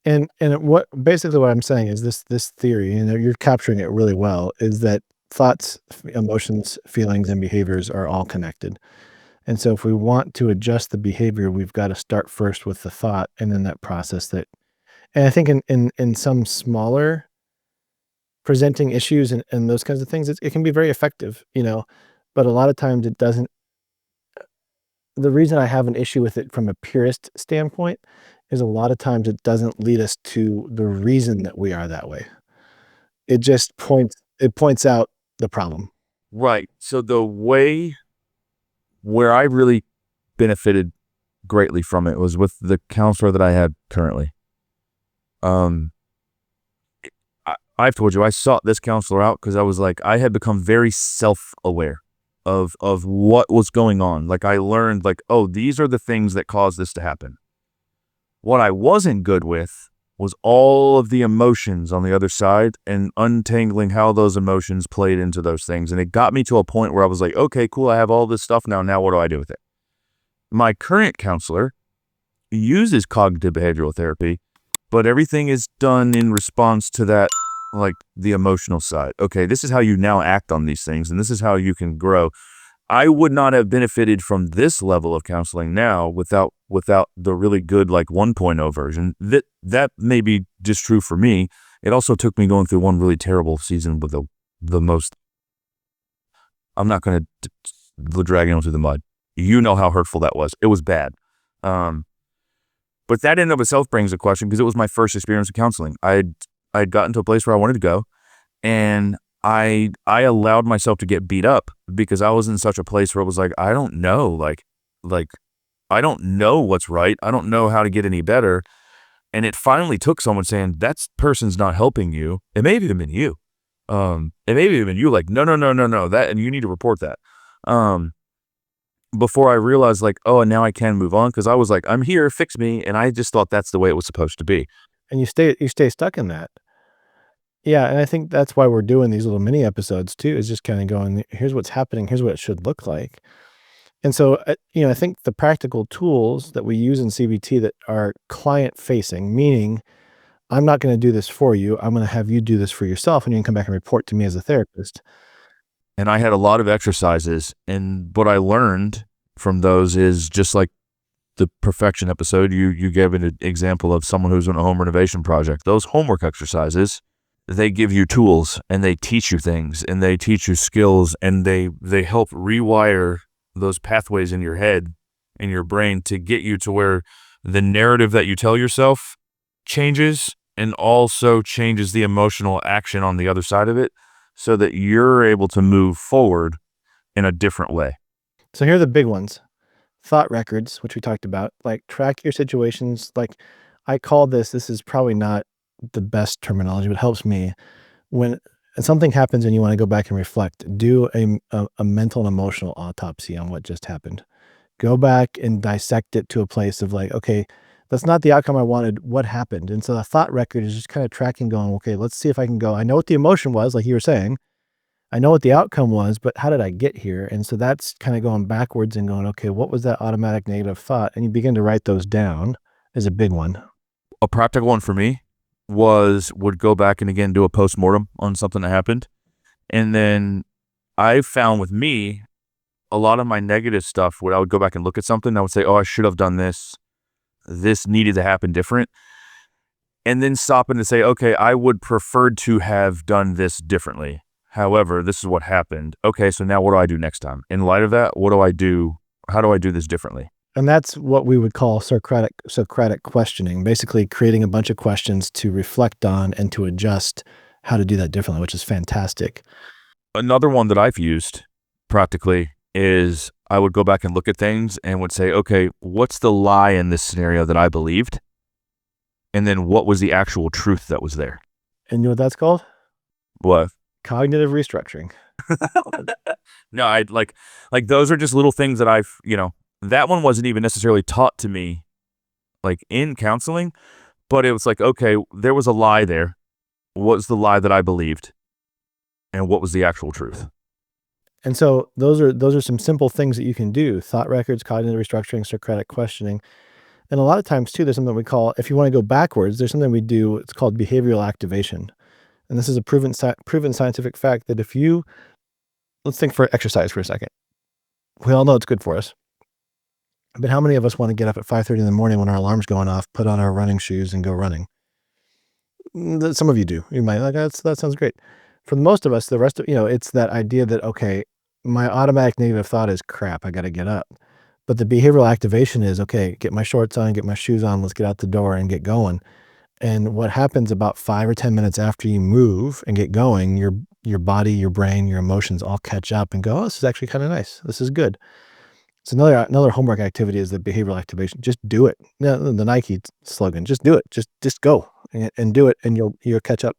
What basically what I'm saying is this theory, you're capturing it really well, is that thoughts, emotions, feelings, and behaviors are all connected. And so if we want to adjust the behavior, we've got to start first with the thought and then that process that and I think in some smaller presenting issues and those kinds of things, it can be very effective, but a lot of times it doesn't. The reason I have an issue with it from a purist standpoint is a lot of times it doesn't lead us to the reason that we are that way. It points out the problem. Right. So the way where I really benefited greatly from it was with the counselor that I had currently. Um, I've told you I sought this counselor out because I was like, I had become very self-aware of what was going on. Like I learned like, oh, these are the things that cause this to happen. What I wasn't good with was all of the emotions on the other side and untangling how those emotions played into those things. And it got me to a point where I was like, okay, cool. I have all this stuff now. Now what do I do with it? My current counselor uses cognitive behavioral therapy, but everything is done in response to that, like the emotional side. Okay, this is how you now act on these things, and this is how you can grow. I would not have benefited from this level of counseling now without the really good like 1.0 version. That may be just true for me. It also took me going through one really terrible season with the most. I'm not going to drag it through the mud. You know how hurtful that was. It was bad. But that in and of itself brings a question because it was my first experience with counseling. I'd gotten to a place where I wanted to go, and I allowed myself to get beat up because I was in such a place where it was like, I don't know, like I don't know what's right. I don't know how to get any better. And it finally took someone saying, that person's not helping you. It may have even been you. It may have even been you like, no, that, and you need to report that. Before I realized like, oh, and now I can move on. Cause I was like, I'm here, fix me. And I just thought that's the way it was supposed to be. And you stay stuck in that. Yeah, and I think that's why we're doing these little mini episodes too, is just kind of going, here's what's happening, here's what it should look like. And so, I think the practical tools that we use in CBT that are client facing, meaning I'm not going to do this for you. I'm going to have you do this for yourself, and you can come back and report to me as a therapist. And I had a lot of exercises. And what I learned from those is just like the perfection episode, you gave an example of someone who's in a home renovation project. Those homework exercises, they give you tools and they teach you things and they teach you skills and they help rewire those pathways in your head and your brain to get you to where the narrative that you tell yourself changes and also changes the emotional action on the other side of it so that you're able to move forward in a different way. So here are the big ones. Thought records, which we talked about, like track your situations. Like I call this is probably not the best terminology, but it helps me. When something happens and you want to go back and reflect, do a mental and emotional autopsy on what just happened. Go back and dissect it to a place of like, okay, that's not the outcome I wanted. What happened? And so the thought record is just kind of tracking, going, okay, let's see if I can go. I know what the emotion was, like you were saying. I know what the outcome was, but how did I get here? And so that's kind of going backwards and going, okay, what was that automatic negative thought? And you begin to write those down is a big one. A practical one for me would go back and again do a postmortem on something that happened. And then I found with me, a lot of my negative stuff, where I would go back and look at something, I would say, oh, I should have done this. This needed to happen different. And then stopping to say, okay, I would prefer to have done this differently. However, this is what happened. Okay, so now what do I do next time? In light of that, what do I do? How do I do this differently? And that's what we would call Socratic questioning, basically creating a bunch of questions to reflect on and to adjust how to do that differently, which is fantastic. Another one that I've used practically is I would go back and look at things and would say, okay, what's the lie in this scenario that I believed? And then what was the actual truth that was there? And you know what that's called? What? Cognitive restructuring. No, I like those are just little things that that one wasn't even necessarily taught to me like in counseling, but it was like, okay, there was a lie there. What was the lie that I believed? And what was the actual truth? And so those are some simple things that you can do. Thought records, cognitive restructuring, Socratic questioning. And a lot of times too, there's something we call, if you want to go backwards, there's something we do. It's called behavioral activation. And this is a proven scientific fact that if you, let's think for exercise for a second. We all know it's good for us. But how many of us want to get up at 5:30 in the morning when our alarm's going off, put on our running shoes and go running? Some of you do. You might like, that sounds great. For most of us, the rest of, it's that idea that, okay, my automatic negative thought is crap, I got to get up. But the behavioral activation is, okay, get my shorts on, get my shoes on, let's get out the door and get going. And what happens about 5 or 10 minutes after you move and get going, your body, your brain, your emotions all catch up and go, oh, this is actually kind of nice. This is good. So another homework activity is the behavioral activation. Just do it. No, the Nike slogan, just do it. Just go and do it, and you'll catch up.